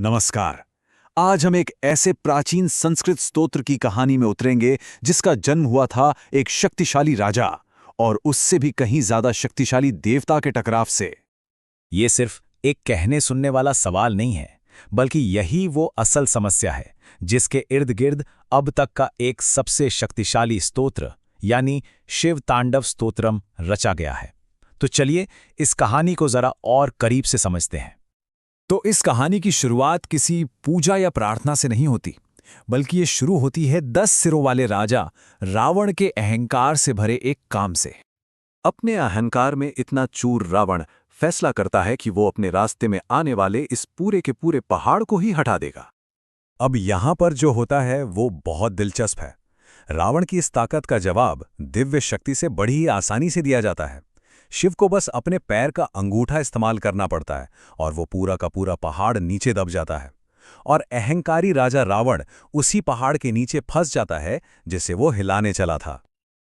नमस्कार। आज हम एक ऐसे प्राचीन संस्कृत स्तोत्र की कहानी में उतरेंगे जिसका जन्म हुआ था एक शक्तिशाली राजा और उससे भी कहीं ज्यादा शक्तिशाली देवता के टकराव से। ये सिर्फ एक कहने सुनने वाला सवाल नहीं है, बल्कि यही वो असल समस्या है जिसके इर्द गिर्द अब तक का एक सबसे शक्तिशाली स्तोत्र यानी शिव तांडव स्तोत्रम रचा गया है। तो चलिए इस कहानी को जरा और करीब से समझते हैं। तो इस कहानी की शुरुआत किसी पूजा या प्रार्थना से नहीं होती, बल्कि ये शुरू होती है 10 सिरों वाले राजा रावण के अहंकार से भरे एक काम से। अपने अहंकार में इतना चूर रावण फैसला करता है कि वो अपने रास्ते में आने वाले इस पूरे के पूरे पहाड़ को ही हटा देगा। अब यहां पर जो होता है वो बहुत दिलचस्प है। रावण की इस ताकत का जवाब दिव्य शक्ति से बड़ी ही आसानी से दिया जाता है। शिव को बस अपने पैर का अंगूठा इस्तेमाल करना पड़ता है और वो पूरा का पूरा पहाड़ नीचे दब जाता है। और अहंकारी राजा रावण उसी पहाड़ के नीचे फंस जाता है जिसे वो हिलाने चला था।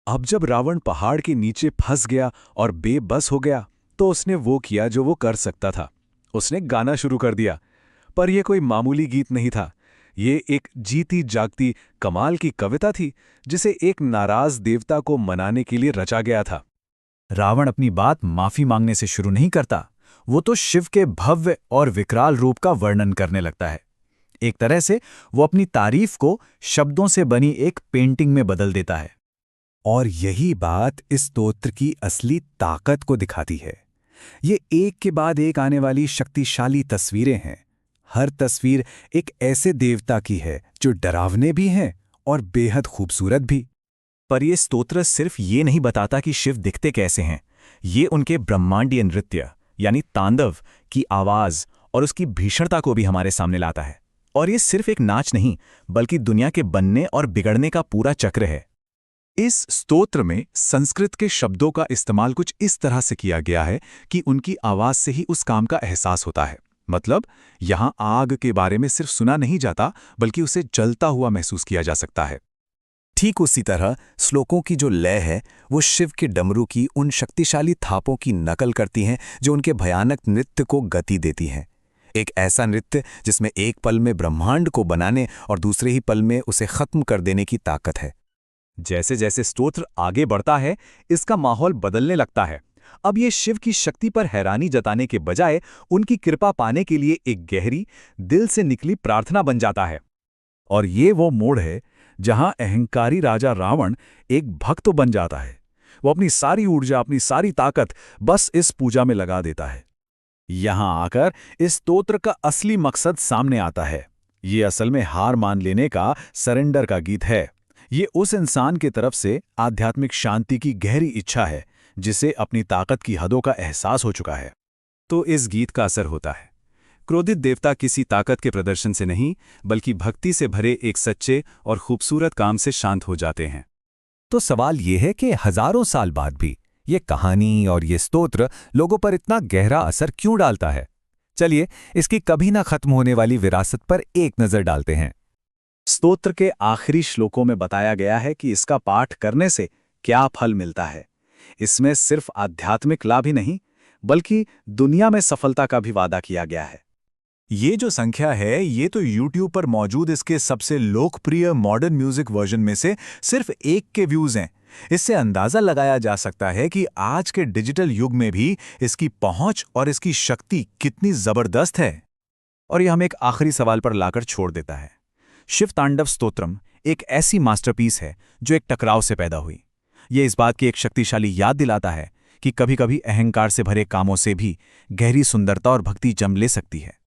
अब जब रावण पहाड़ के नीचे फंस गया और बेबस हो गया, तो उसने वो किया जो वो कर सकता था। उसने गाना शुरू कर दिया। पर यह कोई मामूली गीत नहीं था। ये एक जीती जागती कमाल की कविता थी जिसे एक नाराज देवता को मनाने के लिए रचा गया था। रावण अपनी बात माफी मांगने से शुरू नहीं करता, वो तो शिव के भव्य और विकराल रूप का वर्णन करने लगता है। एक तरह से वो अपनी तारीफ को शब्दों से बनी एक पेंटिंग में बदल देता है। और यही बात इस स्तोत्र की असली ताकत को दिखाती है। ये एक के बाद एक आने वाली शक्तिशाली तस्वीरें हैं। हर तस्वीर एक ऐसे देवता की है जो डरावने भी हैं और बेहद खूबसूरत भी। पर यह स्तोत्र सिर्फ ये नहीं बताता कि शिव दिखते कैसे हैं, ये उनके ब्रह्मांडीय नृत्य यानी तांडव की आवाज और उसकी भीषणता को भी हमारे सामने लाता है। और ये सिर्फ एक नाच नहीं, बल्कि दुनिया के बनने और बिगड़ने का पूरा चक्र है। इस स्तोत्र में संस्कृत के शब्दों का इस्तेमाल कुछ इस तरह से किया गया है कि उनकी आवाज से ही उस काम का एहसास होता है। मतलब यहां आग के बारे में सिर्फ सुना नहीं जाता, बल्कि उसे जलता हुआ महसूस किया जा सकता है। ठीक उसी तरह श्लोकों की जो लय है वो शिव के डमरू की उन शक्तिशाली थापों की नकल करती हैं जो उनके भयानक नृत्य को गति देती हैं। एक ऐसा नृत्य जिसमें एक पल में ब्रह्मांड को बनाने और दूसरे ही पल में उसे खत्म कर देने की ताकत है। जैसे जैसे स्तोत्र आगे बढ़ता है, इसका माहौल बदलने लगता है। अब ये शिव की शक्ति पर हैरानी जताने के बजाय उनकी कृपा पाने के लिए एक गहरी, दिल से निकली प्रार्थना बन जाता है। और ये वो मोड़ है जहां अहंकारी राजा रावण एक भक्त बन जाता है। वो अपनी सारी ऊर्जा, अपनी सारी ताकत बस इस पूजा में लगा देता है। यहां आकर इस स्तोत्र का असली मकसद सामने आता है। ये असल में हार मान लेने का, सरेंडर का गीत है। ये उस इंसान की तरफ से आध्यात्मिक शांति की गहरी इच्छा है जिसे अपनी ताकत की हदों का एहसास हो चुका है। तो इस गीत का असर होता है। क्रोधित देवता किसी ताकत के प्रदर्शन से नहीं, बल्कि भक्ति से भरे एक सच्चे और खूबसूरत काम से शांत हो जाते हैं। तो सवाल यह है कि हजारों साल बाद भी ये कहानी और ये स्तोत्र लोगों पर इतना गहरा असर क्यों डालता है? चलिए इसकी कभी ना खत्म होने वाली विरासत पर एक नजर डालते हैं। स्तोत्र के आखिरी श्लोकों में बताया गया है कि इसका पाठ करने से क्या फल मिलता है। इसमें सिर्फ आध्यात्मिक लाभ ही नहीं, बल्कि दुनिया में सफलता का भी वादा किया गया है। ये जो संख्या है, ये तो YouTube पर मौजूद इसके सबसे लोकप्रिय मॉडर्न म्यूजिक वर्जन में से सिर्फ एक के व्यूज हैं। इससे अंदाजा लगाया जा सकता है कि आज के डिजिटल युग में भी इसकी पहुंच और इसकी शक्ति कितनी जबरदस्त है। और यह हमें एक आखिरी सवाल पर लाकर छोड़ देता है। शिव तांडव स्तोत्रम एक ऐसी मास्टरपीस है जो एक टकराव से पैदा हुई। ये इस बात की एक शक्तिशाली याद दिलाता है कि कभी-कभी अहंकार से भरे कामों से भी गहरी सुंदरता और भक्ति जन्म ले सकती है।